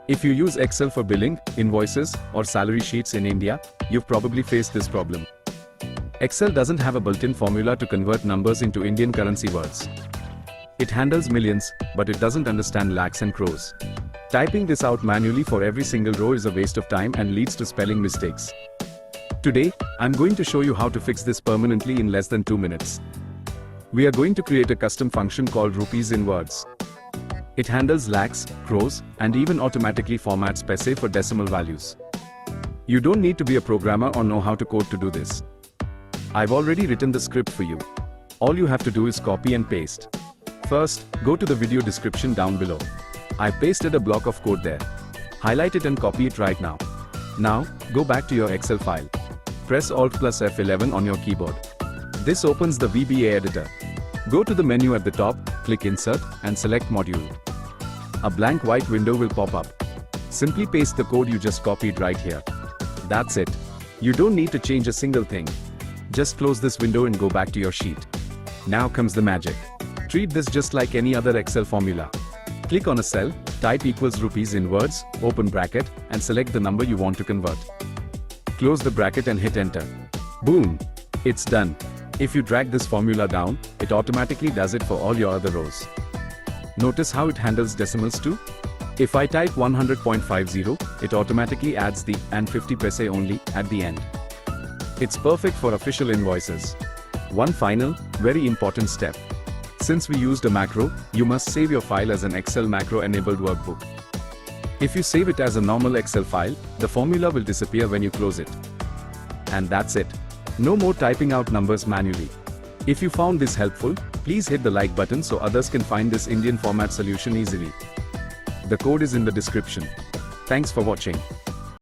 If you use Excel for billing, invoices, or salary sheets in India, you've probably faced this problem. Excel doesn't have a built-in formula to convert numbers into Indian currency words. It handles millions, but it doesn't understand lakhs and crores. Typing this out manually for every single row is a waste of time and leads to spelling mistakes. Today, I'm going to show you how to fix this permanently in less than 2 minutes. We are going to create a custom function called RupeesInWords. It handles lakhs, crores, and even automatically formats Paise for decimal values. You don't need to be a programmer or know how to code to do this. I've already written the script for you. All you have to do is copy and paste. First, go to the video description down below. I pasted a block of code there. Highlight it and copy it right now. Now, go back to your Excel file. Press ALT plus F11 on your keyboard. This opens the VBA editor. Go to the menu at the top, click Insert, and select Module. A blank white window will pop up. Simply paste the code you just copied right here. That's it. You don't need to change a single thing. Just close this window and go back to your sheet. Now comes the magic. Treat this just like any other Excel formula. Click on a cell, type equals rupees in words, open bracket, and select the number you want to convert. Close the bracket and hit enter. Boom! It's done. If you drag this formula down, it automatically does it for all your other rows. Notice how it handles decimals too? If I type 100.50, it automatically adds the and 50 paise only at the end. It's perfect for official invoices. One final, very important step. Since we used a macro, you must save your file as an Excel macro-enabled workbook. If you save it as a normal Excel file, the formula will disappear when you close it. And that's it. No more typing out numbers manually. If you found this helpful, please hit the like button so others can find this Indian format solution easily. The code is in the description. Thanks for watching.